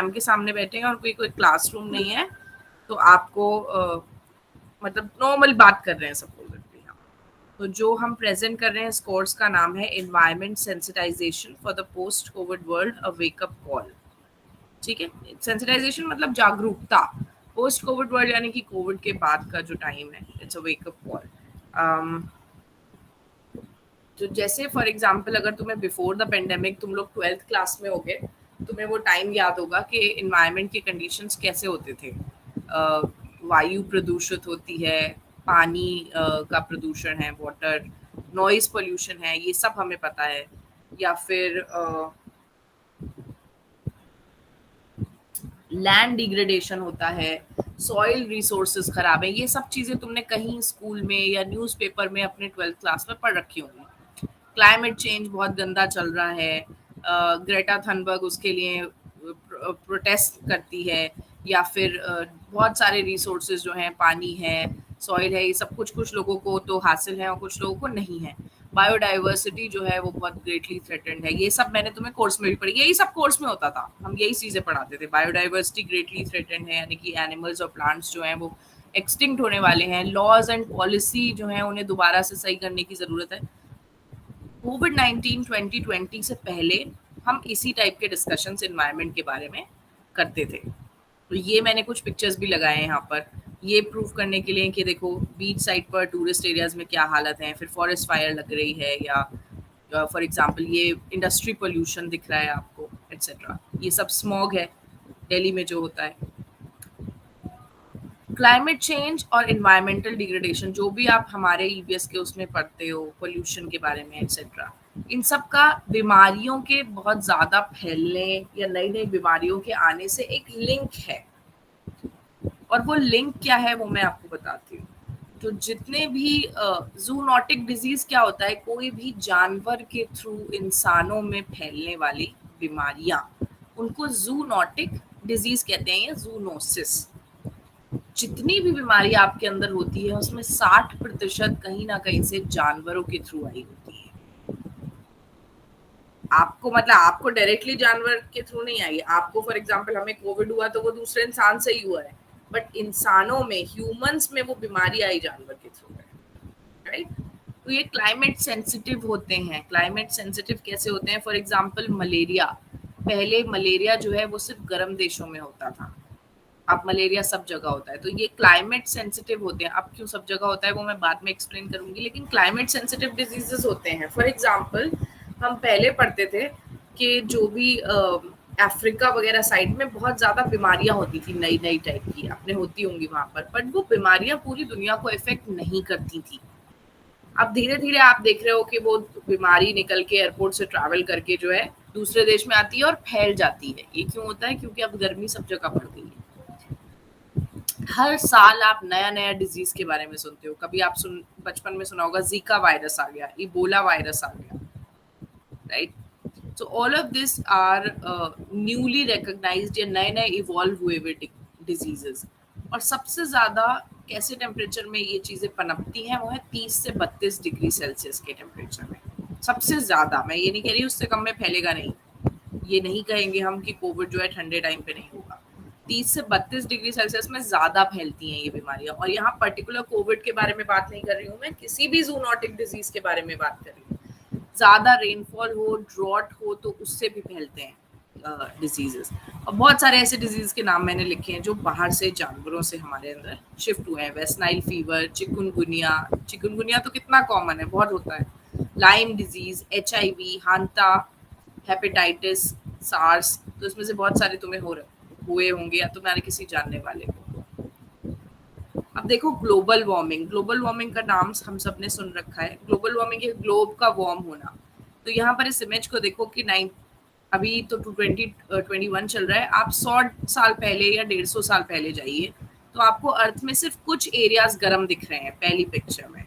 Ma'am के सामने बैठे हैं और कोई क्लासरूम नहीं है, तो आपको मतलब नॉर्मल बात कर रहे हैं सब लोग। तो जो हम प्रेजेंट कर रहे हैं इस कोर्स का नाम है environment sensitisation for the post COVID world, a wake up call. ठीक है, सेंसिटाइजेशन मतलब जागरूकता, पोस्ट कोविड वर्ल्ड यानी कि कोविड के बाद का जो टाइम है, इट्स अ वेकअप कॉल। तो जैसे फॉर एग्जांपल अगर तुम्हें बिफोर द पेंडेमिक तुम लोग 12th क्लास में होगे, तुम्हें वो टाइम याद होगा कि इन्वायरमेंट के कंडीशंस कैसे होते थे। वायु प्रदूषित होती है, पानी का प्रदूषण है, वाटर, नॉइज पोल्यूशन है, ये सब हमें पता है। या फिर लैंड डिग्रेडेशन होता है, सॉइल रिसोर्सेज खराब है, ये सब चीजें तुमने कहीं स्कूल में या न्यूज़पेपर में अपने 12th क्लास में पढ़ रखी होंगी। क्लाइमेट चेंज बहुत गंदा चल रहा है, ग्रेटा थनबर्ग उसके लिए प्रोटेस्ट करती है। या फिर बहुत सारे रिसोर्सेज जो हैं, पानी है, सॉइल है, ये सब कुछ कुछ लोगों को तो हासिल है और कुछ लोगों को नहीं है। बायोडाइवर्सिटी जो है वो बहुत ग्रेटली थ्रेटेंड है। ये सब मैंने तुम्हें कोर्स में भी पढ़ी, यही सब कोर्स में होता था, हम यही चीजें पढ़ाते थे। बायोडाइवर्सिटी ग्रेटली थ्रेटेंड है, यानी कि एनिमल्स और प्लांट्स जो हैं वो एक्सटिंक्ट होने वाले हैं। लॉज एंड पॉलिसी जो है उन्हें दोबारा से सही करने की जरूरत है। कोविड 19 2020 से पहले हम इसी टाइप के डिस्कशन एनवायरमेंट के बारे में करते थे। तो ये मैंने कुछ पिक्चर्स भी लगाए हैं यहाँ पर, ये प्रूव करने के लिए कि देखो बीच साइड पर टूरिस्ट एरियाज में क्या हालत है, फिर फॉरेस्ट फायर लग रही है, या फॉर एग्जांपल ये इंडस्ट्री पोल्यूशन दिख रहा है आपको, एटसेट्रा। ये सब स्मॉग है दिल्ली में जो होता है। क्लाइमेट चेंज और इन्वायरमेंटल डिग्रेडेशन, जो भी आप हमारे ईवीएस के उसमें पढ़ते हो, पोल्यूशन के बारे में एटसेट्रा, इन सब का बीमारियों के बहुत ज़्यादा फैलने या नई नई बीमारियों के आने से एक लिंक है। और वो लिंक क्या है वो मैं आपको बताती हूँ। तो जितने भी जूनोटिक डिजीज क्या होता है, कोई भी जानवर के थ्रू इंसानों में फैलने वाली बीमारियां, उनको जूनोटिक डिजीज कहते हैं, या जूनोसिस। जितनी भी बीमारी आपके अंदर होती है उसमें 60% कहीं ना कहीं से जानवरों के थ्रू आई होती है। आपको मतलब आपको डायरेक्टली जानवर के थ्रू नहीं आई। आपको फॉर एग्जांपल हमें कोविड हुआ तो वो दूसरे इंसान से ही हुआ है, बट इंसानों में, ह्यूमंस में वो बीमारी आई जानवर के थ्रू है, राइट। तो ये क्लाइमेट सेंसिटिव होते हैं। क्लाइमेट सेंसिटिव कैसे होते हैं? फॉर एग्जांपल मलेरिया, पहले मलेरिया जो है वो सिर्फ गर्म देशों में होता था, अब मलेरिया सब जगह होता है। तो ये क्लाइमेट सेंसिटिव होते हैं। अब क्यों सब जगह होता है वो मैं बाद में एक्सप्लेन करूंगी, लेकिन क्लाइमेट सेंसिटिव डिजीजेस होते हैं। फॉर एग्जांपल हम पहले पढ़ते थे कि जो भी अफ्रीका वगैरह साइड में बहुत ज्यादा बीमारियां होती थी, नई नई टाइप की, आपने होती होंगी वहां पर, बट वो बीमारियां पूरी दुनिया को इफेक्ट नहीं करती थी। अब धीरे धीरे आप देख रहे हो कि वो बीमारी निकल के एयरपोर्ट से ट्रैवल करके जो है दूसरे देश में आती है और फैल जाती है। ये क्यों होता है? क्योंकि अब गर्मी सब जगह बढ़ गई है। हर साल आप नया नया डिजीज के बारे में सुनते हो। कभी आप बचपन में सुना होगा जीका वायरस आ गया, इबोला वायरस आ गया, right. So all of this are newly recognised या नए नए इवॉल्व हुए हुए डिजीजेस। और सबसे ज्यादा कैसे टेम्परेचर में ये चीजें पनपती हैं, वो है 30 से 32 डिग्री सेल्सियस के टेम्परेचर में। सबसे ज्यादा, मैं ये नहीं कह रही उससे कम में फैलेगा नहीं, ये नहीं कहेंगे हम कि कोविड जो है ठंडे टाइम पे नहीं होगा। 30 से 32 डिग्री सेल्सियस में ज्यादा फैलती हैं ये बीमारियां। और यहाँ पर्टिकुलर कोविड के बारे में बात नहीं कर रही हूँ मैं, किसी भी जूनोटिक डिजीज के बारे में बात कर रही हूँ। ज्यादा रेनफॉल हो, ड्रॉट हो, तो उससे भी फैलते हैं डिजीजेस। और बहुत सारे ऐसे डिजीज के नाम मैंने लिखे हैं जो बाहर से जानवरों से हमारे अंदर शिफ्ट हुए हैं। West Nile fever, chikungunya, chikungunya तो कितना कॉमन है, बहुत होता है। Lyme disease, HIV, hanta, hepatitis, SARS, तो इसमें से बहुत सारे तुम्हें हुए होंगे या तुम्हारे किसी जानने वाले को। अब देखो ग्लोबल वार्मिंग, ग्लोबल वार्मिंग का नाम हम सब ने सुन रखा है। ग्लोबल वार्मिंग है ग्लोब का वार्म होना। तो यहाँ पर इस इमेज को देखो कि अभी तो 2021 चल रहा है, आप 100 साल पहले या 150 साल पहले जाइए तो आपको अर्थ में सिर्फ कुछ एरियाज गर्म दिख रहे हैं पहली पिक्चर में।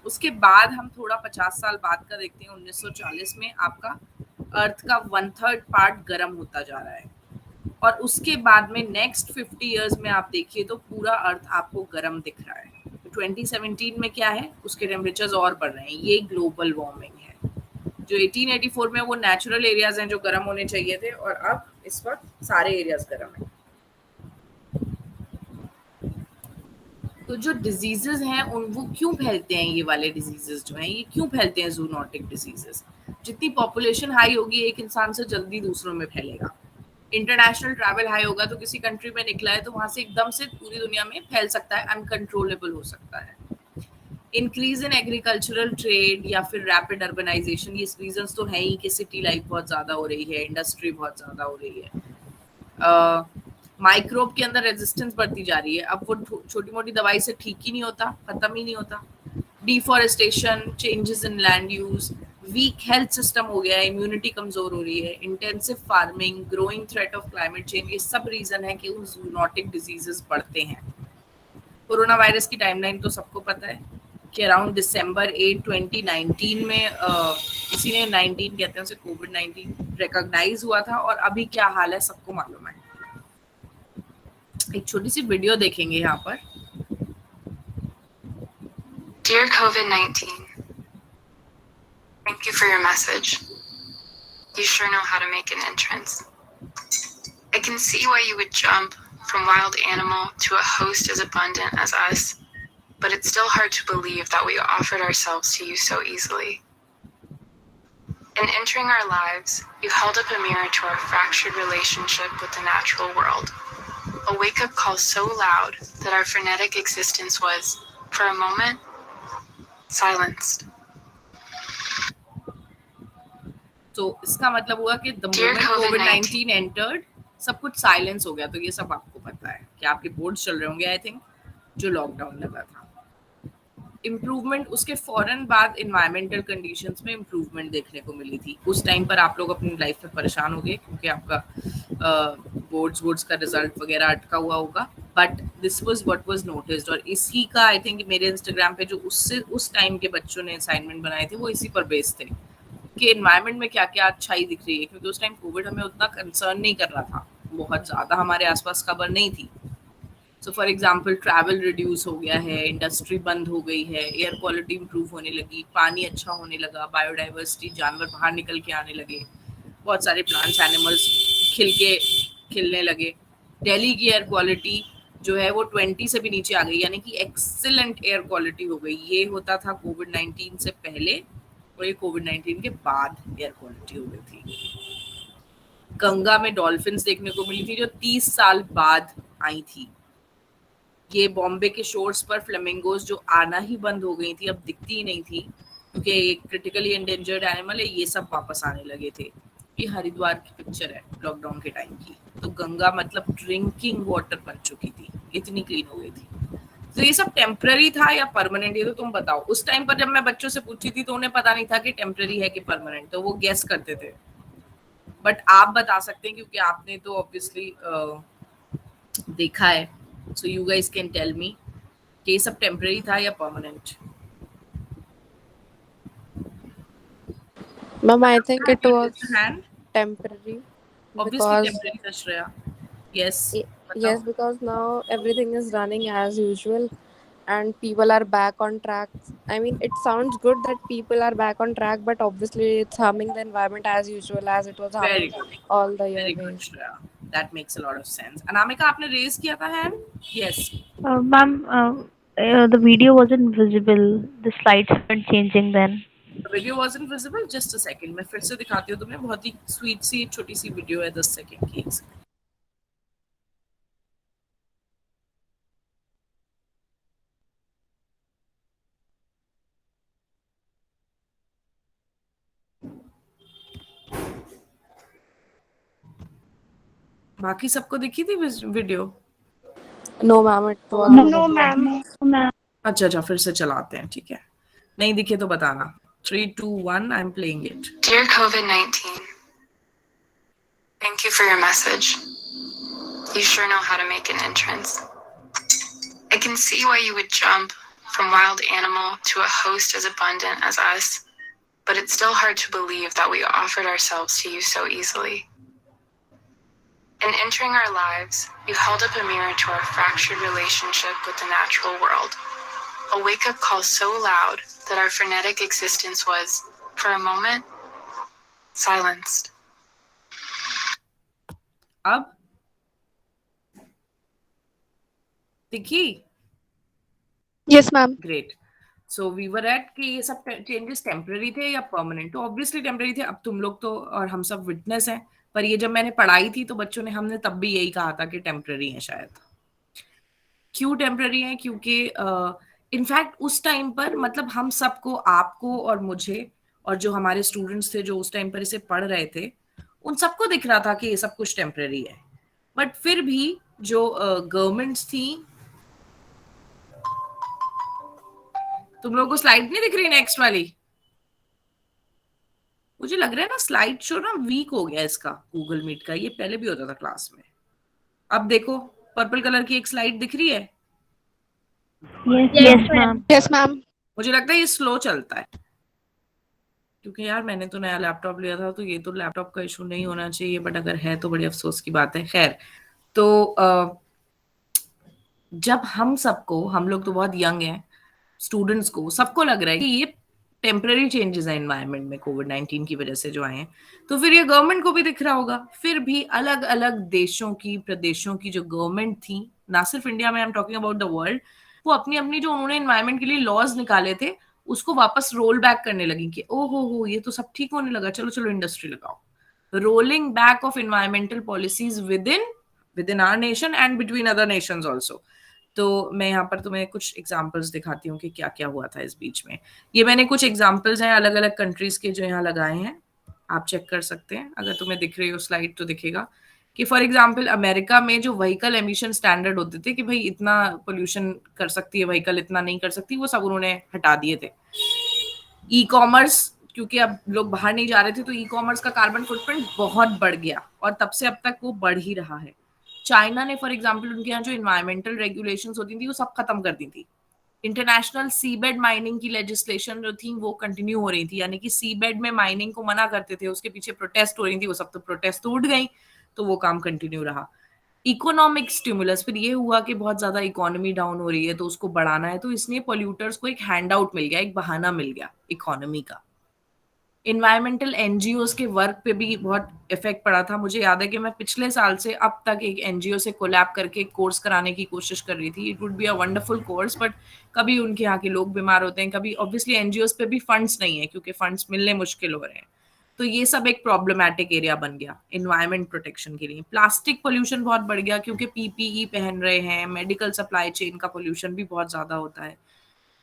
उसके बाद हम थोड़ा 50 साल बाद का देखते हैं, 1940 में आपका अर्थ का 1/3 पार्ट गर्म होता जा रहा है। और उसके बाद में नेक्स्ट 50 इयर्स में आप देखिए तो पूरा अर्थ आपको गर्म दिख रहा है। तो 2017 में क्या है, उसके टेम्परेचर्स और बढ़ रहे हैं। ये ग्लोबल वार्मिंग है। जो 1884 में वो नेचुरल एरियाज हैं जो गर्म होने चाहिए थे, और अब इस वक्त सारे एरियाज गर्म है। तो जो डिजीजेस हैं उन वो क्यों फैलते हैं, ये वाले डिजीजेस जो हैं ये क्यों फैलते हैं, जूनोटिक डिजीजेस? जितनी पॉपुलेशन हाई होगी एक इंसान से जल्दी दूसरों में फैलेगा। इंटरनेशनल ट्रैवल हाई होगा तो किसी कंट्री में निकला है तो वहां से एकदम से पूरी दुनिया में फैल सकता है, अनकंट्रोलेबल हो सकता है। इंक्रीज इन एग्रीकल्चरल ट्रेड या फिर रैपिड अर्बनाइजेशन, ये रीजन तो है ही कि सिटी लाइफ बहुत ज्यादा हो रही है, इंडस्ट्री बहुत ज्यादा हो रही है, माइक्रोब के अंदर रेजिस्टेंस बढ़ती जा रही है, अब वो छोटी मोटी दवाई से ठीक ही नहीं होता, खत्म ही नहीं होता। Deforestation, changes in land use, weak health system हो गया है, इम्यूनिटी कमजोर हो रही है, intensive farming, growing threat of climate change, ये सब रीजन है कि उन जूनोटिक डिजीजेस बढ़ते हैं। कोरोना वायरस की टाइमलाइन तो सबको पता है कि अराउंड दिसंबर 8 2019 में किसी ने 19 कहते हैं उसे कोविड-19 रिकॉग्नाइज हुआ था, और अभी क्या हाल है सबको मालूम है। एक छोटी सी वीडियो देखेंगे यहाँ पर। Dear COVID-19, thank you for your message. You sure know how to make an entrance. I can see why you would jump from wild animal to a host as abundant as us, but it's still hard to believe that we offered ourselves to you so easily. In entering our lives, you held up a mirror to our fractured relationship with the natural world. A wake-up call so loud that our frenetic existence was, for a moment, silenced. तो इसका मतलब हुआ कि the moment covid entered सब कुछ silence हो गया। तो ये सब आपको पता है कि आपके बोर्ड्स चल रहे होंगे आई थिंक, जो लॉकडाउन लगा था। इम्प्रूवमेंट उसके फौरन बाद इन्वायरमेंटल कंडीशंस में इम्प्रूवमेंट देखने को मिली थी। उस टाइम पर आप लोग अपनी लाइफ में परेशान हो गए क्योंकि आपका बोर्ड्स का रिजल्ट वगैरह अटका हुआ होगा, but this was what was noticed. और इसी का आई थिंक मेरे इंस्टाग्राम पे जो उस टाइम के बच्चों ने असाइनमेंट बनाए थे वो इसी पर बेस्ड थे कि एनवायरनमेंट में क्या क्या अच्छाई दिख रही है, क्योंकि उस टाइम कोविड हमें उतना कंसर्न नहीं कर रहा था, बहुत ज़्यादा हमारे आसपास खबर नहीं थी। So for example travel reduce हो गया है, इंडस्ट्री बंद हो गई है, एयर क्वालिटी इंप्रूव होने लगी, पानी अच्छा होने लगा, बायोडाइवर्सिटी, जानवर बाहर निकल के आने लगे, बहुत सारे प्लांट्स एनिमल्स खिलने लगे। दिल्ली की एयर क्वालिटी जो है वो 20 से भी नीचे आ गई, यानी कि एक्सीलेंट एयर क्वालिटी हो गई। ये होता था कोविड-19 से पहले और ये कोविड-19 के बाद एयर क्वालिटी हो गई थी। गंगा में डॉल्फिन्स देखने को मिली थी जो 30 साल बाद आई थी। ये बॉम्बे के शोर्स पर फ्लेमिंगोज जो आना ही बंद हो गई थी, अब दिखती ही नहीं थी क्योंकि एक क्रिटिकली एंडेंजर्ड एनिमल है, ये सब वापस आने लगे थे। ये हरिद्वार की पिक्चर है लॉकडाउन के टाइम की। तो गंगा मतलब ड्रिंकिंग वाटर बन चुकी थी, इतनी क्लीन हो गई थी। तो ये सब टेम्पररी था या परमानेंट, ये तो तुम बताओ। उस टाइम पर जब मैं बच्चों से पूछी थी तो उन्हें पता नहीं था कि टेम्पररी है कि परमानेंट, तो वो गेस करते थे। बट आप बता सकते हैं क्योंकि आपने तो ऑब्वियसली देखा है, so you guys can tell me कि ये सब टेम्पररी था या permanent. Ma'am, I think it was temporary. Obviously temporary था Shreya. Yes. Yes, because now everything is running as usual and people are back on track. I mean, it sounds good that people are back on track, but obviously it's harming the environment as usual as it was harming all the year. Very good, Shreya. That makes a lot of sense. Anamika, आपने raise किया था hand? Yes. Ma'am, the video wasn't visible. The slides weren't changing then. The video wasn't visible. Just a second. मैं फिर से दिखाती हूँ तुम्हें। बहुत ही sweet सी छोटी सी video है 10 सेकंड की। बाकी सबको दिखी थी video? No ma'am, it was no ma'am. अच्छा फिर से चलाते हैं, ठीक है। नहीं दिखे तो बताना। 3, 2, 1, I'm playing it. Dear COVID-19, thank you for your message. You sure know how to make an entrance. I can see why you would jump from wild animal to a host as abundant as us, but it's still hard to believe that we offered ourselves to you so easily. In entering our lives, you held up a mirror to our fractured relationship with the natural world. A wake-up call so loud that our frenetic existence was, for a moment, silenced. अब दिखी? Yes, ma'am. Great. So we were at कि ये सब changes temporary थे या permanent. तो obviously temporary थे. अब तुम लोग तो और हम सब विटनेस हैं. पर ये जब मैंने पढ़ाई थी तो बच्चों ने हमने तब भी यही कहा था कि टेम्पररी है शायद. क्यों टेम्पररी है? क्योंकि इनफैक्ट उस टाइम पर मतलब हम सबको, आपको और मुझे और जो हमारे स्टूडेंट्स थे जो उस टाइम पर इसे पढ़ रहे थे, उन सबको दिख रहा था कि ये सब कुछ टेम्पररी है. बट फिर भी जो गवर्नमेंट्स थी, तुम लोगों को स्लाइड नहीं दिख रही नेक्स्ट वाली? मुझे लग रहा है ना स्लाइड शो ना वीक हो गया इसका, गूगल मीट का. ये पहले भी होता था क्लास में. अब देखो, पर्पल कलर की एक स्लाइड दिख रही है. Yes, Yes, yes, ma'am. ma'am. Yes, ma'am. मुझे लगता है ये स्लो चलता है, क्योंकि यार मैंने तो नया लैपटॉप लिया था, तो ये तो लैपटॉप का इशू नहीं होना चाहिए, बट अगर है तो बड़ी अफसोस की बात है. खैर, तो जब हम लोग तो बहुत यंग हैं, स्टूडेंट्स को सबको लग रहा है कि ये टेम्पररी चेंजेस है एनवायरनमेंट में कोविड-19 की वजह से जो आए हैं, तो फिर ये गवर्नमेंट को भी दिख रहा होगा. फिर भी अलग अलग देशों की, प्रदेशों की जो गवर्नमेंट थी, ना सिर्फ इंडिया में, I am talking about the world, वो अपनी अपनी जो उन्होंने एनवायरनमेंट के लिए लॉज निकाले थे उसको वापस रोल बैक करने लगी कि ओ हो ये तो सब ठीक होने लगा, चलो चलो इंडस्ट्री लगाओ. Rolling back of environmental policies within our nation and between other nations also. तो मैं यहाँ पर तुम्हें कुछ एग्जाम्पल्स दिखाती हूँ कि क्या क्या हुआ था इस बीच में. ये मैंने कुछ एग्जाम्पल्स हैं अलग अलग कंट्रीज के जो यहाँ लगाए हैं, आप चेक कर सकते हैं. अगर तुम्हें दिख रही हो स्लाइड तो दिखेगा कि फॉर एग्जाम्पल अमेरिका में जो व्हीकल एमिशन स्टैंडर्ड होते थे कि भाई इतना पोल्यूशन कर सकती है व्हीकल, इतना नहीं कर सकती, वो सब उन्होंने हटा दिए थे. ई कॉमर्स, क्योंकि अब लोग बाहर नहीं जा रहे थे, तो ई कॉमर्स का कार्बन फुटप्रिंट बहुत बढ़ गया और तब से अब तक वो बढ़ ही रहा है. चाइना ने फॉर एग्जाम्पल उनके यहाँ जो इन्वायरमेंटल रेगुलेशंस होती थी वो सब खत्म कर दी थी. इंटरनेशनल सीबेड माइनिंग की लेजिस्लेशन जो थी वो कंटिन्यू हो रही थी, यानी कि सीबेड में माइनिंग को मना करते थे, उसके पीछे प्रोटेस्ट हो रही थी, वो सब तो प्रोटेस्ट तो उठ गई, तो वो काम कंटिन्यू रहा. इकोनॉमिक स्टिमुलस, फिर ये हुआ कि बहुत ज्यादा इकोनॉमी डाउन हो रही है तो उसको बढ़ाना है, तो इसलिए पोल्यूटर्स को एक हैंड आउट मिल गया, एक बहाना मिल गया इकोनॉमी का. इन्वायरमेंटल एनजीओज के वर्क पे भी बहुत इफेक्ट पड़ा था. मुझे याद है कि मैं पिछले साल से अब तक एक एनजीओ से कोलैब करके एक कोर्स कराने की कोशिश कर रही थी. It would be a wonderful course, but कभी उनके यहाँ के लोग बीमार होते हैं, कभी ऑब्वियसली एनजीओज पे भी फंड्स नहीं है क्योंकि फंड्स मिलने मुश्किल हो रहे हैं. तो ये सब एक प्रॉब्लमैटिक एरिया बन गया इन्वायरमेंट प्रोटेक्शन के लिए. प्लास्टिक पोल्यूशन बहुत बढ़ गया क्योंकि पीपीई पहन रहे हैं, मेडिकल सप्लाई चेन का पोल्यूशन भी बहुत ज्यादा होता है.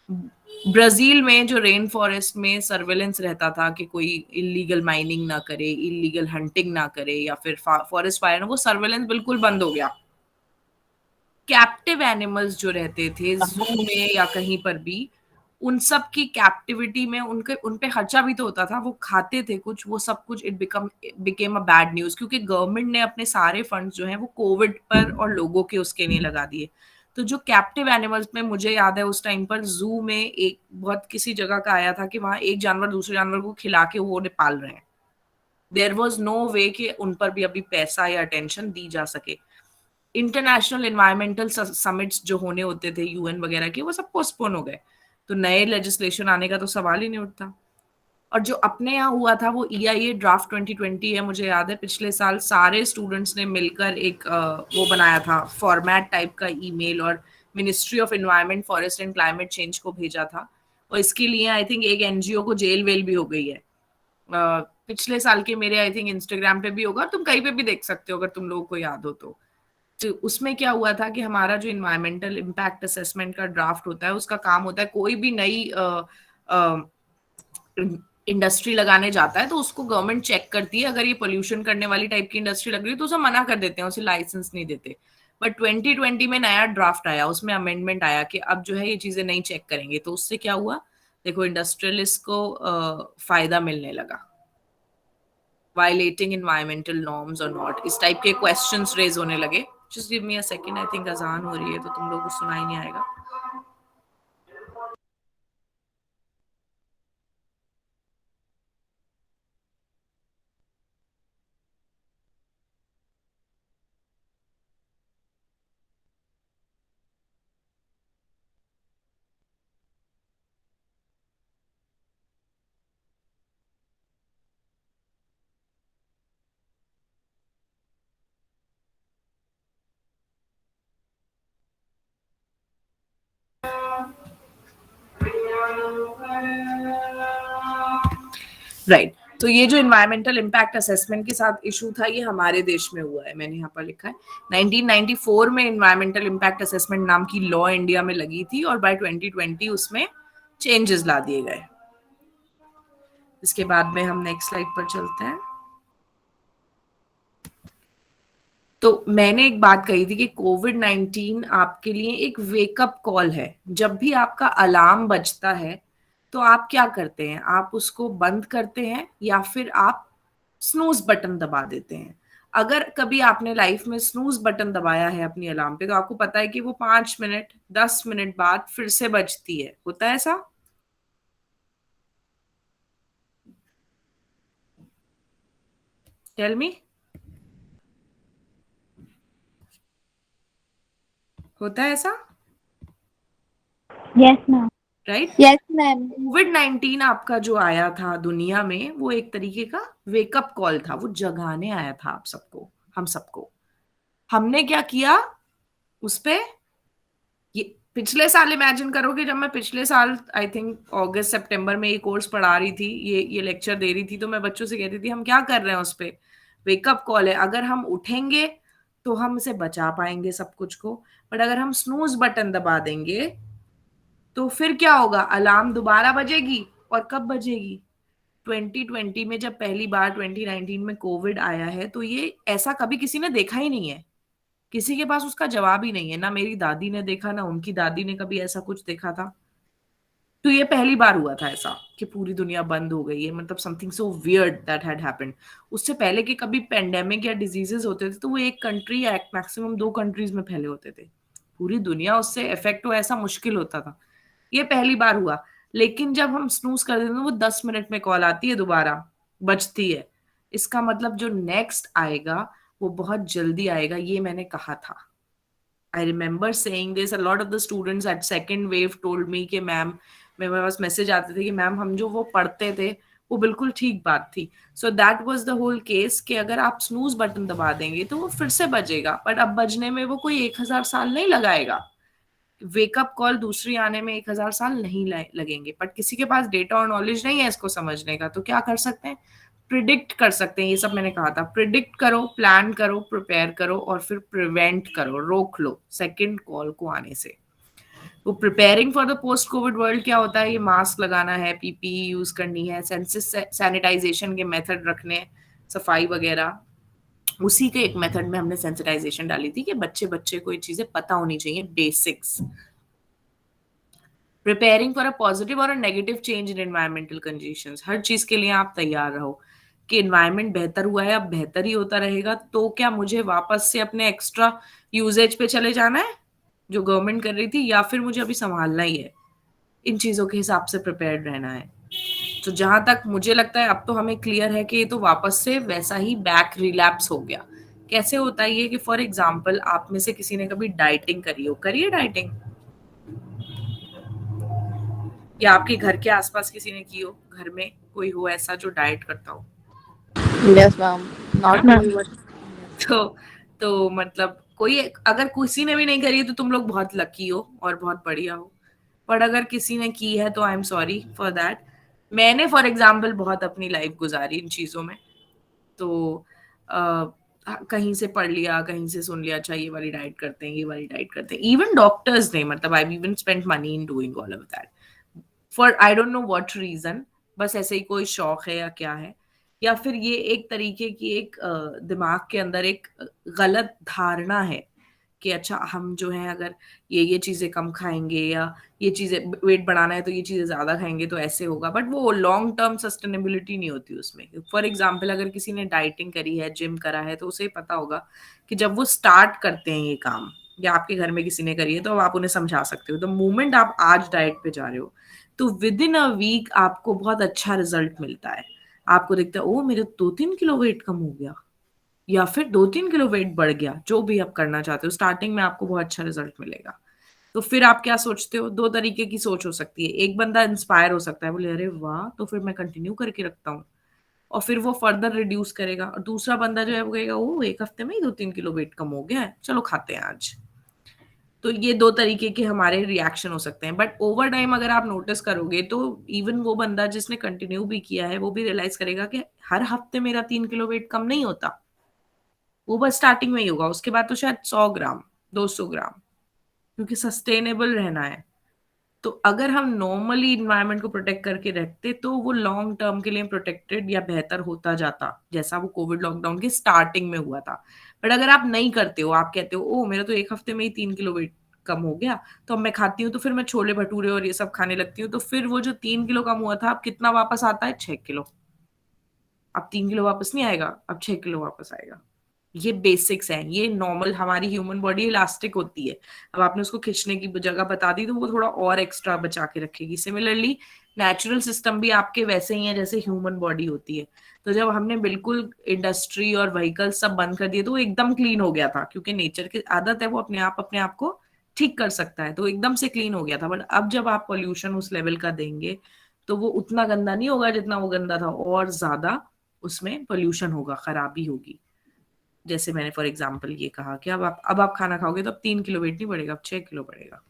ब्राजील में जो रेन फॉरेस्ट में सर्वेलेंस रहता था कि कोई इलीगल माइनिंग ना करे, इलीगल हंटिंग ना करे या फिर फॉरेस्ट फायर, वो सर्वेलेंस बिल्कुल बंद हो गया. कैप्टिव एनिमल्स जो रहते थे जू में या कहीं पर भी, उन सब की कैप्टिविटी में उनके उन पे खर्चा भी तो होता था, वो खाते थे कुछ, वो सब कुछ it became a bad news क्योंकि गवर्नमेंट ने अपने सारे फंड्स जो हैं वो कोविड पर और लोगों के उसके लिए लगा दिए. तो जो कैप्टिव एनिमल्स में मुझे याद है उस टाइम पर जू में एक बहुत किसी जगह का आया था कि वहां एक जानवर दूसरे जानवर को खिला के वो पाल रहे हैं. देयर वॉज नो वे कि उन पर भी अभी पैसा या अटेंशन दी जा सके. इंटरनेशनल एनवायरमेंटल समिट्स जो होने होते थे यूएन वगैरह के, वो सब पोस्टपोन हो गए, तो नए लेजिस्लेशन आने का तो सवाल ही नहीं उठता. और जो अपने यहाँ हुआ था वो EIA ड्राफ्ट 2020 है. मुझे याद है पिछले साल सारे स्टूडेंट्स ने मिलकर एक वो बनाया था फॉर्मेट टाइप का ईमेल और ministry of environment, forest and climate change को भेजा था. और इसके लिए आई थिंक एक एनजीओ को जेल वेल भी हो गई है. पिछले साल के मेरे आई थिंक इंस्टाग्राम पे भी होगा, तुम कहीं पे भी देख सकते हो अगर तुम लोगों को याद हो तो. तो उसमें क्या हुआ था कि हमारा जो इन्वायरमेंटल इम्पैक्ट असेसमेंट का ड्राफ्ट होता है, उसका काम होता है कोई भी नई इंडस्ट्री लगाने जाता है तो उसको गवर्नमेंट चेक करती है, अगर ये पोल्यूशन करने वाली टाइप की इंडस्ट्री लग रही है तो उसे मना कर देते हैं, उसे लाइसेंस नहीं देते. बट 2020 में नया ड्राफ्ट आया, उसमें अमेंडमेंट आया कि अब जो है ये चीजें नहीं चेक करेंगे. तो उससे क्या हुआ, देखो इंडस्ट्रियलिस्ट को फायदा मिलने लगा. वायलेटिंग इन्वायरमेंटल नॉर्म्स और नॉट, इस टाइप के क्वेश्चंस रेज होने लगे. Just give me a second, I think अजान हो रही है तो तुम लोगों को सुनाई नहीं आएगा. राइट तो ये जो इन्वायरमेंटल इम्पैक्ट असेसमेंट के साथ इशू था ये हमारे देश में हुआ है, मैंने यहाँ पर लिखा है 1994 में इन्वायरमेंटल इम्पैक्ट असेसमेंट नाम की लॉ इंडिया में लगी थी और बाय 2020 उसमें चेंजेस ला दिए गए। इसके बाद में हम नेक्स्ट स्लाइड पर चलते हैं। तो मैंने एक बात कही थी कि कोविड-19 आपके लिए एक वेकअप कॉल है। जब भी आपका अलार्म बजता है तो आप क्या करते हैं, आप उसको बंद करते हैं या फिर आप स्नूज बटन दबा देते हैं। अगर कभी आपने लाइफ में स्नूज बटन दबाया है अपनी अलार्म पे तो आपको पता है कि वो 5 मिनट 10 मिनट बाद फिर से बजती है, होता है ऐसा? टेल मी, होता है ऐसा? Yes, ma'am. Right Yes, ma'am. कोविड-19 आपका जो आया था दुनिया में वो एक तरीके का वेकअप कॉल था, वो जगाने आया था आप सबको, हम सबको। हमने क्या किया उस पे, ये पिछले साल इमेजिन करो कि जब मैं पिछले साल आई थिंक अगस्त सितंबर में ये कोर्स पढ़ा रही थी, ये लेक्चर दे रही थी, तो मैं बच्चों से कहती थी हम क्या कर रहे हैं उस पे, वेकअप कॉल है, अगर हम उठेंगे तो हम इसे बचा पाएंगे सब कुछ को, बट अगर हम स्नूज बटन दबा देंगे तो फिर क्या होगा, अलार्म दोबारा बजेगी और कब बजेगी? 2020 में जब पहली बार 2019 में कोविड आया है तो ये ऐसा कभी किसी ने देखा ही नहीं है, किसी के पास उसका जवाब ही नहीं है, ना मेरी दादी ने देखा ना उनकी दादी ने कभी ऐसा कुछ देखा था। तो ये पहली बार हुआ था ऐसा कि पूरी दुनिया बंद हो गई है, मतलब something so weird that had happened. उससे पहले के कभी पेंडेमिक या डिजीजेस होते थे तो वो एक कंट्री या मैक्सिमम 2 कंट्रीज में फैले होते थे, पूरी दुनिया उससे इफेक्ट हो ऐसा मुश्किल होता था। ये पहली बार हुआ, लेकिन जब हम स्नूज कर देते हैं वो 10 मिनट में कॉल आती है, दोबारा बजती है। इसका मतलब जो नेक्स्ट आएगा वो बहुत जल्दी आएगा, ये मैंने कहा था। I remember saying this. A lot of the students at second wave told me कि मैम, मेरे पास मैसेज आते थे कि मैम हम जो वो पढ़ते थे वो बिल्कुल ठीक बात थी। So that was the whole case कि अगर आप स्नूज बटन दबा देंगे तो वो फिर से बजेगा, बट अब बजने में वो कोई 1000 साल नहीं लगाएगा। वेकअप कॉल दूसरी आने में 1000 साल नहीं लगेंगे, बट किसी के पास डेटा और नॉलेज नहीं है इसको समझने का, तो क्या कर सकते हैं, प्रिडिक्ट कर सकते हैं। ये सब मैंने कहा था, प्रिडिक्ट करो, प्लान करो, प्रिपेयर करो और फिर प्रिवेंट करो, रोक लो सेकंड कॉल को आने से। तो preparing for the post COVID world क्या होता है, ये मास्क लगाना है, पीपीई यूज करनी है, सैनिटाइजेशन के मेथड रखने, सफाई वगैरह। उसी के एक मेथड में हमने सेंसिटाइजेशन डाली थी कि बच्चे बच्चे को ये चीजें पता होनी चाहिए, basics. Preparing for a positive और a negative change in environmental conditions, हर चीज के लिए आप तैयार रहो कि एनवायरमेंट बेहतर हुआ है, अब बेहतर ही होता रहेगा, तो क्या मुझे वापस से अपने एक्स्ट्रा यूजेज पे चले जाना है जो गवर्नमेंट कर रही थी, या फिर मुझे अभी संभालना ही है, इन चीजों के हिसाब से प्रिपेयर्ड रहना है। तो जहां तक मुझे लगता है अब तो हमें क्लियर है कि ये तो वापस से वैसा ही बैक रिलैप्स हो गया। कैसे होता है ये कि फॉर एग्जाम्पल आप में से किसी ने कभी डाइटिंग करी हो, करिए डाइटिंग, या आपके घर के आसपास किसी ने की हो, घर में कोई हो ऐसा जो डाइट करता हो? Yes, ma'am. Not Ma'am. me, but तो मतलब कोई, अगर किसी ने भी नहीं करी है तो तुम लोग बहुत लकी हो और बहुत बढ़िया हो, पर अगर किसी ने की है तो I am sorry for that. मैंने फॉर एग्जाम्पल बहुत अपनी लाइफ गुजारी इन चीजों में, तो कहीं से पढ़ लिया, कहीं से सुन लिया, अच्छा ये वाली डाइट करते हैं, ये वाली डाइट करते हैं, इवन डॉक्टर्स ने, मतलब I even spent money in doing all of that for I don't know what reason, बस ऐसे ही कोई शौक है या क्या है, या फिर ये एक तरीके की एक दिमाग के अंदर एक गलत धारणा है कि अच्छा हम जो है अगर ये चीजें कम खाएंगे या ये चीजें वेट बढ़ाना है तो ये चीजें ज्यादा खाएंगे तो ऐसे होगा, बट वो लॉन्ग टर्म सस्टेनेबिलिटी नहीं होती उसमें। फॉर एग्जाम्पल अगर किसी ने डाइटिंग करी है, जिम करा है, तो उसे पता होगा कि जब वो स्टार्ट करते हैं ये काम, या आपके घर में किसी ने करी है तो आप उन्हें समझा सकते हो, द मोमेंट आप आज डाइट पे जा रहे हो तो विद इन अ वीक आपको बहुत अच्छा रिजल्ट मिलता है। आपको दिखता है ओ मेरे 2-3 किलो वेट कम हो गया, या फिर 2-3 किलो वेट बढ़ गया, जो भी आप करना चाहते हो, स्टार्टिंग में आपको बहुत अच्छा रिजल्ट मिलेगा। तो फिर आप क्या सोचते हो, दो तरीके की सोच हो सकती है, एक बंदा इंस्पायर हो सकता है, बोले अरे वाह तो फिर मैं कंटिन्यू करके रखता हूँ, और फिर वो फर्दर रिड्यूस करेगा, और दूसरा बंदा जो है वो कहेगा ओ एक हफ्ते में ही 2-3 किलो वेट कम हो गया है, चलो खाते हैं आज। तो तो ये दो तरीके के हमारे रिएक्शन हो सकते हैं, बट ओवर टाइम अगर आप नोटिस करोगे तो इवन वो बंदा जिसने कंटिन्यू भी किया है वो भी रियलाइज करेगा कि हर हफ्ते मेरा 3 किलो वेट कम नहीं होता, वो बस स्टार्टिंग में ही होगा, उसके बाद तो शायद 100 ग्राम 200 ग्राम, क्योंकि सस्टेनेबल रहना है। तो अगर हम नॉर्मली इन्वायरमेंट को प्रोटेक्ट करके रखते तो वो लॉन्ग टर्म के लिए प्रोटेक्टेड या बेहतर होता जाता, जैसा वो कोविड लॉकडाउन के स्टार्टिंग में हुआ था। बट अगर आप नहीं करते हो, आप कहते हो ओ मेरा तो एक हफ्ते में ही 3 किलो वेट कम हो गया, तो अब मैं खाती हूँ तो फिर मैं छोले भटूरे और ये सब खाने लगती हूँ, तो फिर वो जो 3 किलो कम हुआ था अब कितना वापस आता है? 6 किलो। अब 3 किलो वापस नहीं आएगा, अब 6 किलो वापस आएगा। ये बेसिक्स हैं, ये नॉर्मल हमारी ह्यूमन बॉडी इलास्टिक होती है। अब आपने उसको खींचने की जगह बता दी तो वो थोड़ा और एक्स्ट्रा बचा के रखेगी। सिमिलरली नेचुरल सिस्टम भी आपके वैसे ही है जैसे ह्यूमन बॉडी होती है। तो जब हमने बिल्कुल इंडस्ट्री और व्हीकल सब बंद कर दिए तो वो एकदम क्लीन हो गया था, क्योंकि नेचर की आदत है वो अपने आप को ठीक कर सकता है, तो एकदम से क्लीन हो गया था। बट अब जब आप पोल्यूशन उस लेवल का देंगे तो वो उतना गंदा नहीं होगा जितना वो गंदा था, और ज्यादा उसमें पोल्यूशन होगा, खराबी होगी। जैसे मैंने फॉर एग्जांपल ये कहा कि अब आप खाना खाओगे तो अब 3 किलो वेट नहीं बढ़ेगा, अब 6 किलो बढ़ेगा।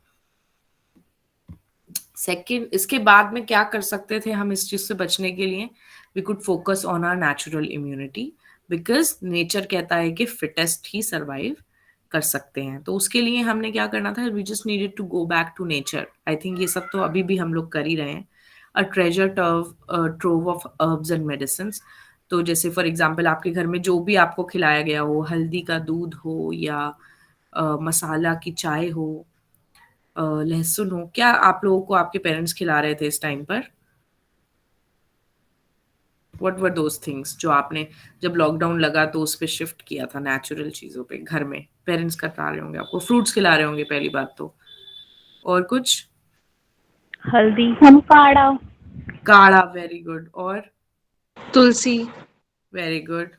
सेकंड, इसके बाद में क्या कर सकते थे हम इस चीज से बचने के लिए? We could focus on our natural immunity, because nature कहता है कि फिटेस्ट ही सरवाइव कर सकते हैं। तो उसके लिए हमने क्या करना था? We just needed to go back to nature. I think ये सब तो अभी भी हम लोग कर ही रहे हैं। अ treasure trove of herbs and medicine. तो जैसे फॉर एग्जाम्पल आपके घर में जो भी आपको खिलाया गया हो, हल्दी का दूध हो या मसाला की चाय हो, लहसुन हो, क्या आप लोगों को आपके पेरेंट्स खिला रहे थे इस टाइम पर? व्हाट वर दोज थिंग्स जो आपने जब लॉकडाउन लगा तो उस पे शिफ्ट किया था नेचुरल चीजों पे? घर में पेरेंट्स करता रहे होंगे, आपको फ्रूट्स खिला रहे होंगे पहली बात तो, और कुछ? हल्दी, हम काढ़ा, काढ़ा, वेरी गुड। और तुलसी। Very good.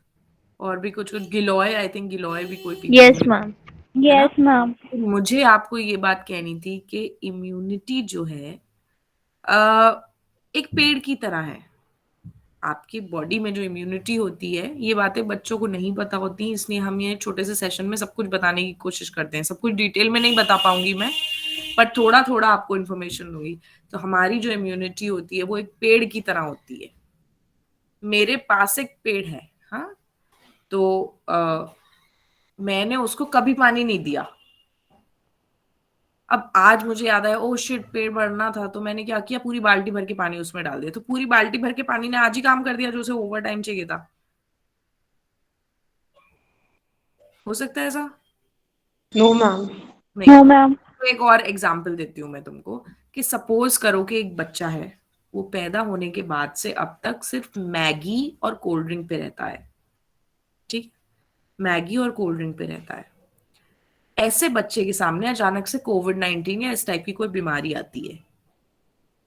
और भी कुछ कुछ गिलोय, आई थिंक गिलोय भी कोई पीते यस होंगे, मैम, है ना? Yes ma'am. मुझे आपको ये बात कहनी थी कि इम्यूनिटी जो है अ, एक पेड़ की तरह है। आपकी बॉडी में जो इम्यूनिटी होती है, ये बातें बच्चों को नहीं पता होती, इसलिए हम ये छोटे से सेशन में सब कुछ बताने की कोशिश करते हैं। सब कुछ डिटेल में नहीं बता पाऊंगी मैं, पर थोड़ा थोड़ा आपको इन्फॉर्मेशन दूंगी। तो हमारी जो इम्यूनिटी होती है वो एक पेड़ की तरह होती है। मेरे पास एक पेड़ है, हाँ, तो मैंने उसको कभी पानी नहीं दिया। अब आज मुझे याद आया, ओ शिट पेड़ बढ़ना था, तो मैंने क्या किया, पूरी बाल्टी भर के पानी उसमें डाल दिया। तो पूरी बाल्टी भर के पानी ने आज ही काम कर दिया जो उसे ओवर टाइम चाहिए था? हो सकता है ऐसा? No ma'am. नहीं। No ma'am. तो एक और एग्जांपल देती हूँ मैं तुमको, कि सपोज करो कि एक बच्चा है, वो पैदा होने के बाद से अब तक सिर्फ मैगी और कोल्ड ड्रिंक पे रहता है। ठीक, मैगी और कोल्ड ड्रिंक पे रहता है। ऐसे बच्चे के सामने अचानक से कोविड-19 या इस टाइप की कोई बीमारी आती है,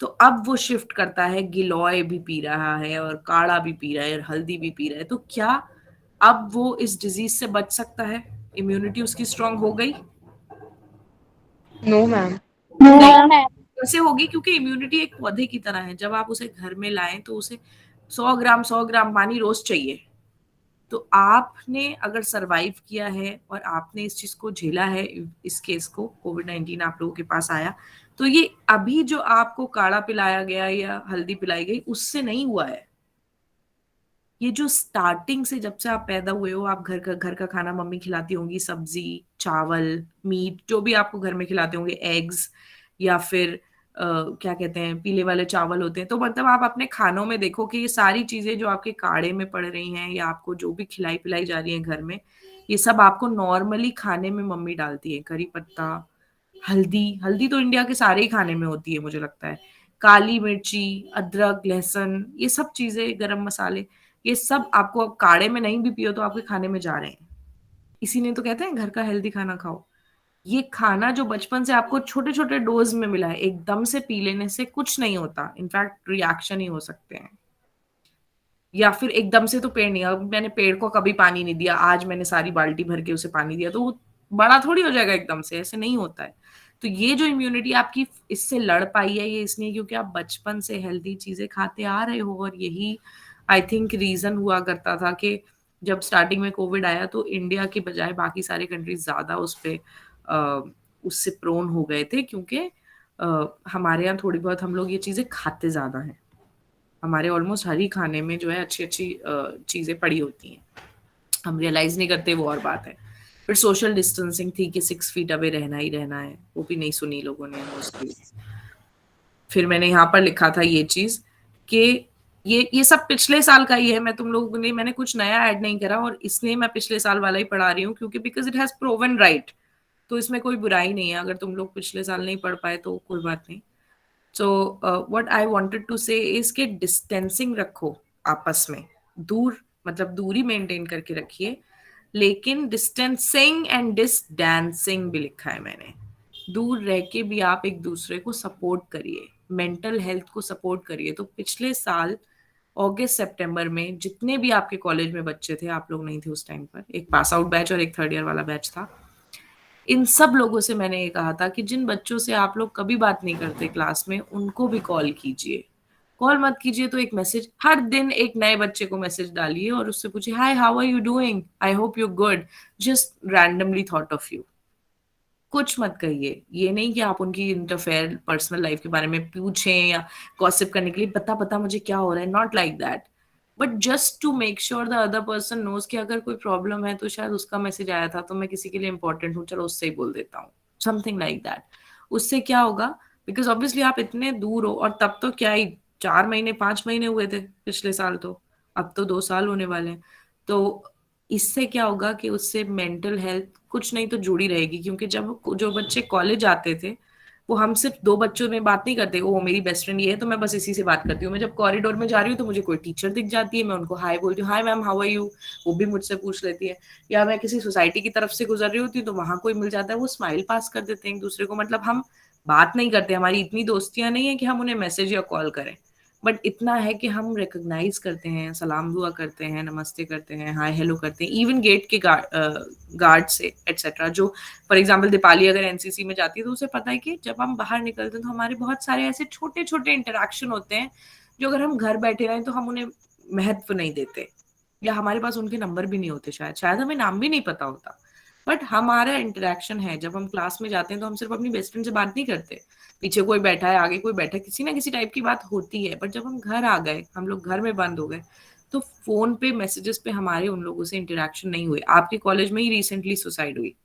तो अब वो शिफ्ट करता है, गिलोय भी पी रहा है और काढ़ा भी पी रहा है और हल्दी भी पी रहा है, तो क्या अब वो इस डिजीज से बच सकता है? इम्यूनिटी उसकी स्ट्रांग हो गई? No ma'am. नो नहीं। मैम। कैसे होगी? क्योंकि इम्यूनिटी एक पौधे की तरह है। जब आप उसे घर में लाएं तो उसे 100 ग्राम पानी रोज चाहिए। तो आपने अगर सरवाइव किया है और आपने इस चीज को झेला है, इस केस को, कोविड-19 आप लोगों के पास आया, तो ये अभी जो आपको काढ़ा पिलाया गया या हल्दी पिलाई गई उससे नहीं हुआ है। ये जो स्टार्टिंग से जब से आप पैदा हुए हो, आप घर का खाना मम्मी खिलाती होंगी, सब्जी, चावल, मीट, जो भी आपको घर में खिलाते होंगे, एग्स, या फिर क्या कहते हैं, पीले वाले चावल होते हैं। तो मतलब आप अपने खानों में देखो कि ये सारी चीजें जो आपके काढ़े में पड़ रही हैं या आपको जो भी खिलाई पिलाई जा रही है घर में, ये सब आपको नॉर्मली खाने में मम्मी डालती है। करी पत्ता, हल्दी, हल्दी तो इंडिया के सारे ही खाने में होती है मुझे लगता है, काली मिर्ची, अदरक, लहसुन, ये सब चीजें, गरम मसाले, ये सब आपको अब काढ़े में नहीं भी पियो तो आपके खाने में जा रहे हैं। इसी ने तो कहते हैं घर का हेल्दी खाना खाओ। ये खाना जो बचपन से आपको छोटे छोटे डोज में मिला है, एकदम से पी लेने से कुछ नहीं होता, इनफैक्ट रिएक्शन ही हो सकते हैं। या फिर एकदम से तो पेड़ नहीं, अब मैंने पेड़ को कभी पानी नहीं दिया, आज मैंने सारी बाल्टी भर के उसे पानी दिया तो वो बड़ा थोड़ी हो जाएगा एकदम से, ऐसे नहीं होता है। तो ये जो इम्यूनिटी आपकी इससे लड़ पाई है, ये इसलिए क्योंकि आप बचपन से हेल्दी चीजें खाते आ रहे हो। और यही आई थिंक रीजन हुआ करता था कि जब स्टार्टिंग में कोविड आया तो इंडिया के बजाय बाकी सारे कंट्रीज ज्यादा उस पे उससे प्रोन हो गए थे, क्योंकि हमारे यहाँ थोड़ी बहुत हम लोग ये चीज़ें खाते ज़्यादा हैं। हमारे ऑलमोस्ट हर ही खाने में जो है अच्छी अच्छी चीज़ें पड़ी होती हैं, हम रियलाइज़ नहीं करते, वो और बात है। फिर सोशल डिस्टेंसिंग थी कि 6 फीट अवे रहना ही रहना है, वो भी नहीं सुनी लोगों ने मोस्टली। फिर मैंने यहाँ पर लिखा था ये चीज़ कि ये सब पिछले साल का ही है, मैं तुम लोगों ने, मैंने कुछ नया ऐड नहीं करा, और इसलिए मैं पिछले साल वाला ही पढ़ा रही हूँ, क्योंकि because it has proven right, तो इसमें कोई बुराई नहीं है। अगर तुम लोग पिछले साल नहीं पढ़ पाए तो कोई बात नहीं। So what I wanted to say is के डिस्टेंसिंग रखो आपस में, दूर मतलब दूरी मेंटेन करके रखिए, लेकिन डिस्टेंसिंग एंड डिस्डेंसिंग भी लिखा है मैंने। दूर रह के भी आप एक दूसरे को सपोर्ट करिए, मेंटल हेल्थ को सपोर्ट करिए। तो पिछले साल अगस्त सितंबर में जितने भी आपके कॉलेज में बच्चे थे, आप लोग नहीं थे उस टाइम पर, एक पास आउट बैच और एक थर्ड ईयर वाला बैच था, इन सब लोगों से मैंने ये कहा था कि जिन बच्चों से आप लोग कभी बात नहीं करते क्लास में, उनको भी कॉल कीजिए। कॉल मत कीजिए तो एक मैसेज, हर दिन एक नए बच्चे को मैसेज डालिए और उससे पूछिए, hi how are you doing, I hope you good, just randomly thought of you. कुछ मत कहिए, ये नहीं कि आप उनकी इंटरफेयर पर्सनल लाइफ के बारे में पूछें या गॉसिप करने के लिए, पता मुझे क्या हो रहा है, not like that, but just to make sure the other person knows कि अगर कोई प्रॉब्लम है तो शायद उसका मैसेज आया था, तो मैं किसी के लिए इंपॉर्टेंट हूँ, चलो उससे ही बोल देता हूँ, समथिंग लाइक दैट। उससे क्या होगा, बिकॉज ऑब्वियसली आप इतने दूर हो, और तब तो क्या ही 4 महीने 5 महीने हुए थे पिछले साल, तो अब तो 2 साल होने वाले हैं। तो इससे क्या होगा कि उससे मेंटल हेल्थ कुछ नहीं तो जुड़ी रहेगी, क्योंकि जब जो बच्चे कॉलेज आते थे, वो हम सिर्फ 2 बच्चों में बात नहीं करते, ओ मेरी बेस्ट फ्रेंड ये है तो मैं बस इसी से बात करती हूँ। मैं जब कॉरिडोर में जा रही हूँ तो मुझे कोई टीचर दिख जाती है, मैं उनको हाय बोलती हूँ, hi ma'am how are you, वो भी मुझसे पूछ लेती है। या मैं किसी सोसाइटी की तरफ से गुजर रही होती हूँ तो वहां कोई मिल जाता है, वो स्माइल पास कर देते हैं एक दूसरे को। मतलब हम बात नहीं करते, हमारी इतनी दोस्तियां नहीं है कि हम उन्हें मैसेज या कॉल करें, बट इतना है कि हम रिकॉग्नाइज करते हैं, सलाम दुआ करते हैं, नमस्ते करते हैं, हाय हेलो करते हैं, इवन गेट के गार्ड से एटसेट्रा। जो फॉर एग्जाम्पल दीपाली अगर एनसीसी में जाती है तो उसे पता है कि जब हम बाहर निकलते हैं तो हमारे बहुत सारे ऐसे छोटे छोटे इंटरेक्शन होते हैं जो अगर हम घर बैठे रहें तो हम उन्हें महत्व नहीं देते, या हमारे पास उनके नंबर भी नहीं होते, शायद हमें नाम भी नहीं पता होता, बट हमारा इंटरेक्शन है। जब हम क्लास में जाते हैं तो हम सिर्फ अपनी बेस्ट फ्रेंड से बात नहीं करते, पीछे कोई बैठा है, आगे कोई बैठा है, किसी ना किसी टाइप की बात होती है। बट जब हम घर आ गए, हम लोग घर में बंद हो गए, तो फोन पे मैसेजेस पे हमारे उन लोगों से इंटरेक्शन नहीं हुए। आपके कॉलेज में ही रिसेंटली सुसाइड हुई,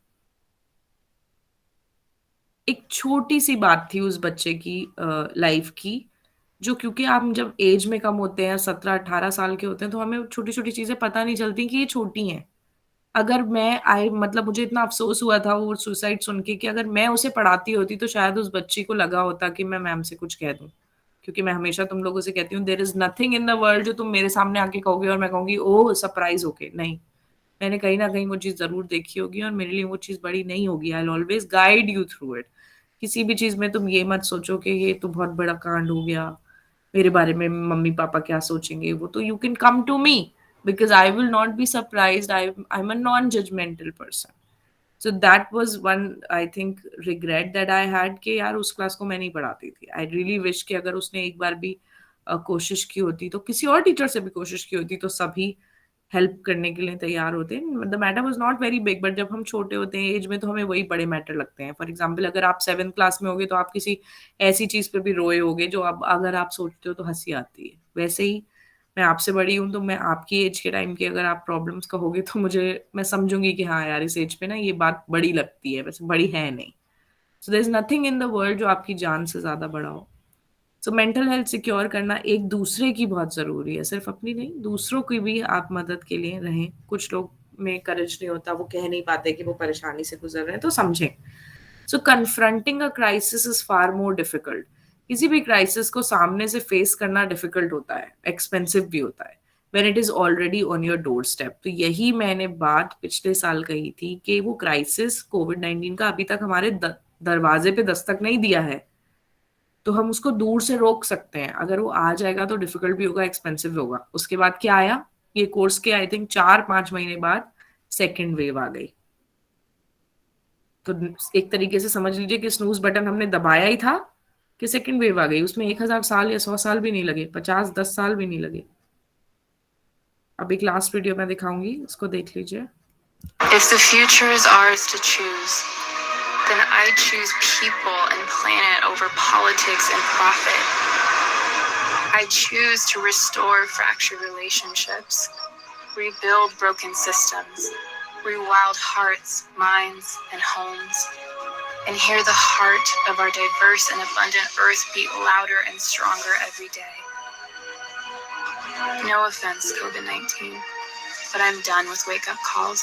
एक छोटी सी बात थी उस बच्चे की लाइफ की, जो क्योंकि आप जब एज में कम होते हैं, 17-18 साल के होते हैं, तो हमें छोटी छोटी चीजें पता नहीं चलती कि ये छोटी हैं। अगर मैं मतलब मुझे इतना अफसोस हुआ था वो सुसाइड सुन के कि अगर मैं उसे पढ़ाती होती तो शायद उस बच्ची को लगा होता कि मैं मैम से कुछ कह दूं, क्योंकि मैं हमेशा तुम लोगों से कहती हूँ there is nothing in the world जो तुम मेरे सामने आके कहोगे और मैं कहूंगी ओह सरप्राइज होके, नहीं, मैंने कहीं ना कहीं वो चीज जरूर देखी होगी और मेरे लिए वो चीज बड़ी नहीं होगी। I will always guide you through it. किसी भी चीज में तुम ये मत सोचो कि ये तो बहुत बड़ा कांड हो गया, मेरे बारे में मम्मी पापा क्या सोचेंगे, वो तो you can come to me because I will not be surprised. I'm a non-judgmental person. So that was one, I think, regret that I had कि यार उस क्लास को मैं नहीं पढ़ाती थी। I really wish कि अगर उसने एक बार भी कोशिश की होती, तो किसी और टीचर से भी कोशिश की होती, तो सभी हेल्प करने के लिए तैयार होते। The matter was not very big, but जब हम छोटे होते हैं एज में तो हमें वही बड़े मैटर लगते हैं। फॉर एग्जाम्पल अगर आप 7th क्लास में होगे तो आप किसी ऐसी चीज पे भी रोए होगे जो अब अगर आप सोचते हो तो हंसी आती है। वैसे ही मैं आपसे बड़ी हूँ, तो मैं आपकी एज के टाइम की अगर आप प्रॉब्लम्स कहोगे तो मैं समझूंगी कि हाँ यार इस एज पे ना ये बात बड़ी लगती है, वैसे बड़ी है नहीं। So there is nothing in the world जो आपकी जान से ज्यादा बड़ा हो। सो मेंटल हेल्थ सिक्योर करना एक दूसरे की बहुत जरूरी है, सिर्फ अपनी नहीं, दूसरों की भी आप मदद के लिए रहें। कुछ लोग में करेज नहीं होता, वो कह नहीं पाते कि वो परेशानी से गुजर रहे हैं, तो समझें। So confronting a crisis is far more difficult. किसी भी क्राइसिस को सामने से फेस करना डिफिकल्ट होता है, एक्सपेंसिव भी होता है when it is already on your door step. तो यही मैंने बात पिछले साल कही थी कि वो क्राइसिस कोविड-19 का अभी तक हमारे दरवाजे पे दस्तक नहीं दिया है, तो हम उसको दूर से रोक सकते हैं। अगर वो आ जाएगा तो डिफिकल्ट भी होगा, एक्सपेंसिव भी होगा। उसके बाद क्या आया, ये कोर्स के आई थिंक 4-5 महीने बाद सेकेंड वेव आ गई। तो एक तरीके से समझ लीजिए कि स्नूज बटन हमने दबाया ही था कि सेकेंड वेव आ गई। उसमें 1000 साल या 100 साल भी नहीं लगे, 50-10 साल भी नहीं लगे। अब एक लास्ट वीडियो मैं दिखाऊंगी, इसको देख लीजिए। If the future is ours to choose, then I choose people and planet over politics and profit. I choose to restore fractured relationships, rebuild broken systems, rewild hearts, minds, and homes, and hear the heart of our diverse and abundant earth beat louder and stronger every day. No offense, COVID-19, but I'm done with wake-up calls.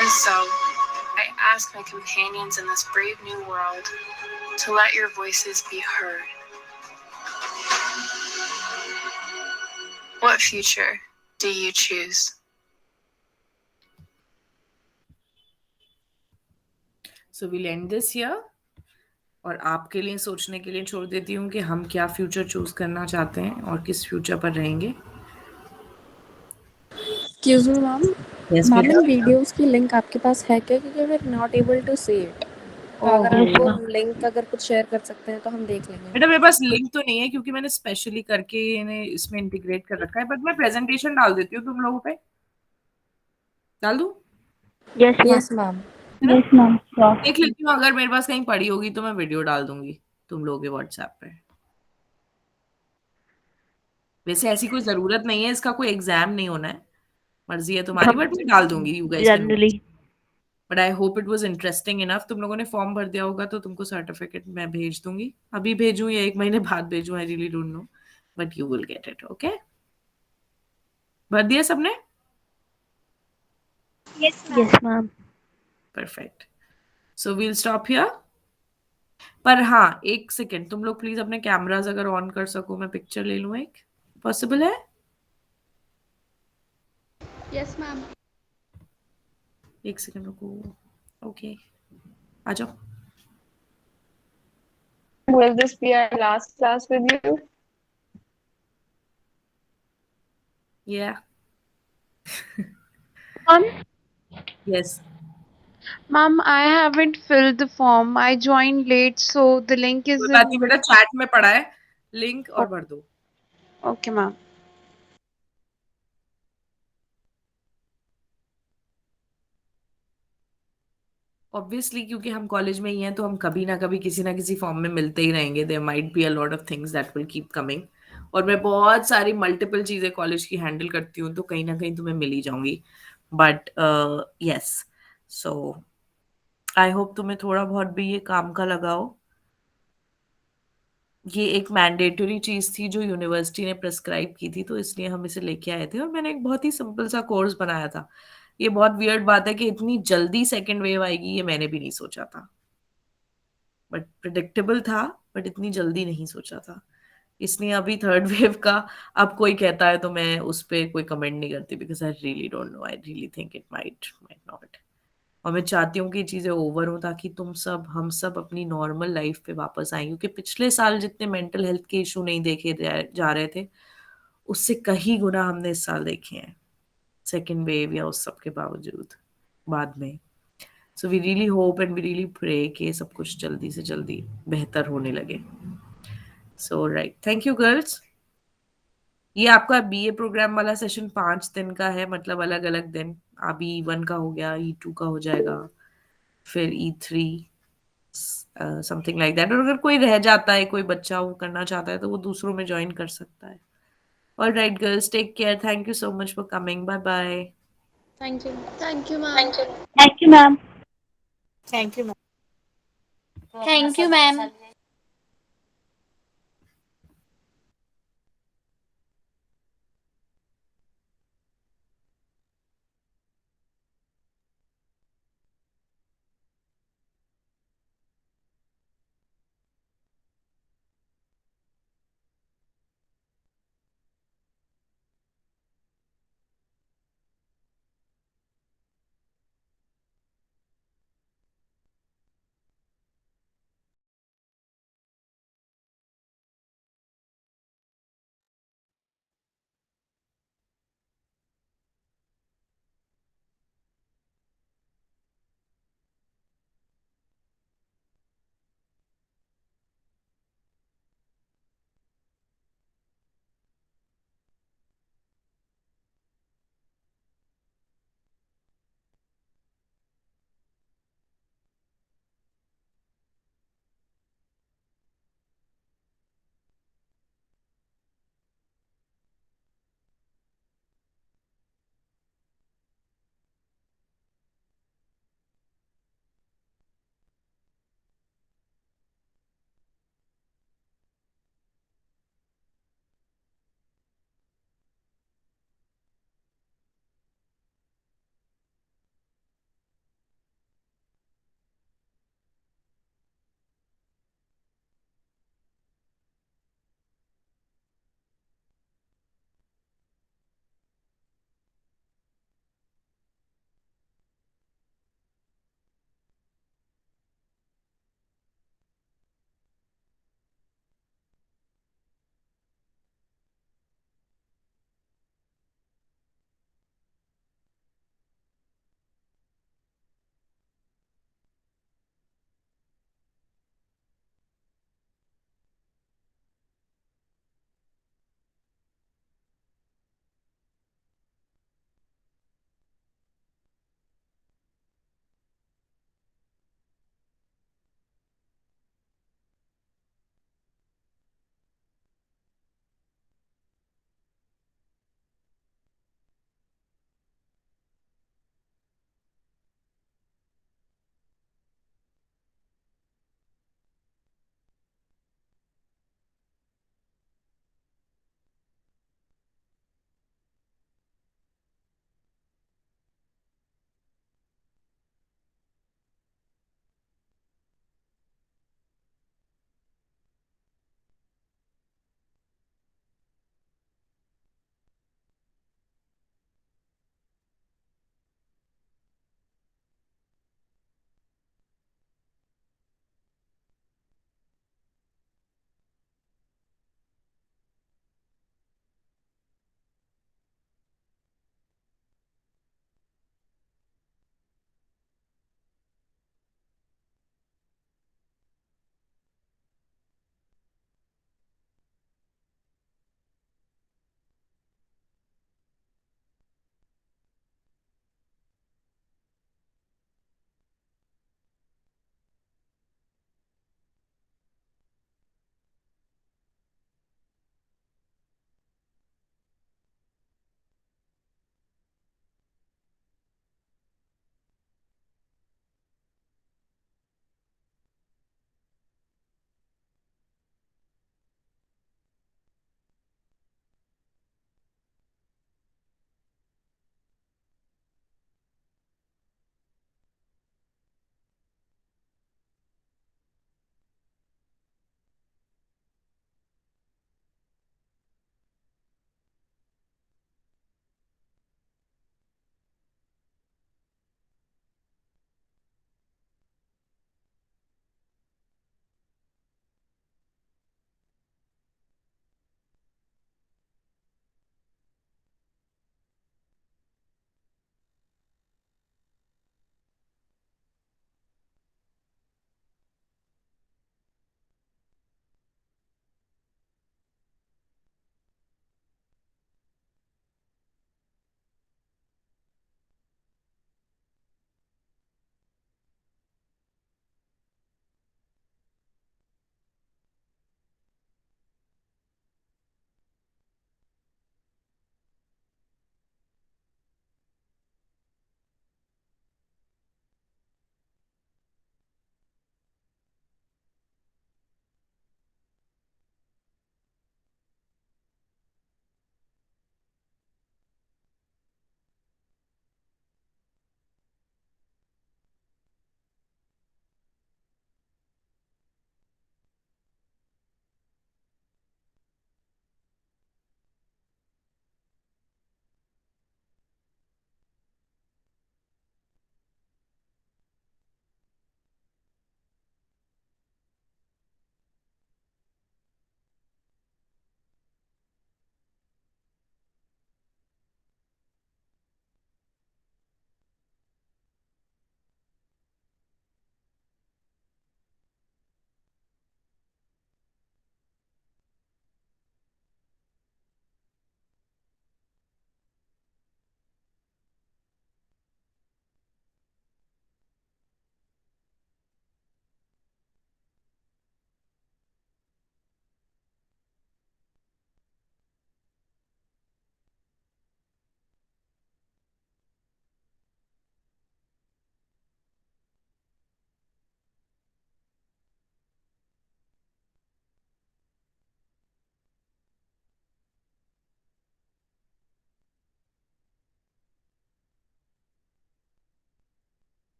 And so, I ask my companions in this brave new world to let your voices be heard. What future do you choose? So we'll end this here. और आपके लिए सोचने के लिए छोड़ देती हूँ कि हम क्या फ्यूचर चूज करना चाहते हैं और किस फ्यूचर पर रहेंगे. Excuse me, ma'am. Yes, ma'am बेटा. इन वीडियोस की लिंक आपके पास है क्या, क्योंकि we are not able to see it. तो अगर ओहो. आपको ma'am. लिंक अगर कुछ शेयर कर सकते हैं तो हम देख लेंगे. बेटा मेरे पास लिंक तो नहीं है क्योंकि मैंने स्पेशली करके इन्हें इसमें इंटीग्रेट कर रखा है, बट मैं प्रेजेंटेशन डाल देती हूँ तुम लोगों पे. डाल दूँ? Yes, ma'am. Yes ma'am. Yes, ma'am. Sure. देख लेती हूँ, अगर मेरे पास कहीं पड़ी होगी तो मैं वीडियो डाल दूंगी तुम लोगों के व्हाट्सएप पे. वैसे ऐसी कोई जरूरत नहीं है, इसका कोई एग्जाम नहीं होना है, मर्जी है तुम्हारी, बट मैं डाल दूंगी. You guys can. Generally. But I hope it was interesting enough. तुम लोगों ने फॉर्म भर दिया होगा तो तुमको सर्टिफिकेट मैं भेज दूंगी. अभी भेजूं या 1 महीने बाद भेजूं, I really don't know, but you will get it. Okay, भर दिया सबने? Yes, ma'am. Perfect. So we'll stop here. पर हाँ, एक सेकेंड, तुम लोग प्लीज अपने कैमराज अगर ऑन कर सको, मैं पिक्चर ले लूं एक. पॉसिबल है? Yes ma'am. एक सेकेंड रुको. ओके, आ जाओ. Will this be our last class with you? Yeah. Ma'am, Yes. ma'am, I haven't filled the form. I joined late, so the link is कोई बात नहीं बेटा, चैट में पड़ा है लिंक, और भर दो. Okay, ma'am. ऑब्वियसली क्योंकि हम कॉलेज में ही हैं तो हम कभी ना कभी किसी ना किसी फॉर्म में मिलते ही रहेंगे. There might be a lot of things that will keep coming. और मैं बहुत सारी मल्टीपल चीजें कॉलेज की हैंडल करती हूँ, तो कहीं ना कहीं तुम्हें मिल ही जाऊंगी. But yes, so I hope तुम्हें थोड़ा बहुत भी ये काम का लगाओ. ये एक मैंडेटरी चीज थी जो यूनिवर्सिटी ने प्रेस्क्राइब की थी, तो इसलिए हम इसे लेके आए थे. और मैंने एक बहुत ही सिंपल सा कोर्स बनाया था. ये बहुत वियर्ड बात है कि इतनी जल्दी सेकेंड वेव आएगी, ये मैंने भी नहीं सोचा था. बट प्रिडिक्टेबल था, बट इतनी जल्दी नहीं सोचा था. इसलिए अभी थर्ड वेव का अब कोई कहता है तो मैं उस पर कोई कमेंट नहीं करती, because I really don't no. I really think it might not. और मैं चाहती हूँ कि चीजें ओवर हो, ताकि तुम सब, हम सब अपनी नॉर्मल लाइफ पे वापस आए. क्योंकि पिछले साल जितने मेंटल हेल्थ के इशू नहीं देखे जा रहे थे, उससे कहीं गुना हमने इस साल देखे हैं, सेकेंड वेव या उस सब के बावजूद बाद में. So we really hope and we really pray कि सब कुछ जल्दी से जल्दी बेहतर होने लगे. So right, thank you girls. ये आपका बीए प्रोग्राम वाला सेशन 5 दिन का है, मतलब अलग अलग दिन. अभी E1 का हो गया, E2 का हो जाएगा, फिर E3, समथिंग लाइक दैट. और अगर कोई रह जाता है, कोई बच्चा वो करना चाहता है, तो वो दूसरों में ज्वाइन कर सकता है. All right girls, take care. Thank you so much for coming. Bye bye. Thank you. Thank you ma'am. Thank you, ma'am. Thank you, ma'am. Thank you, ma'am.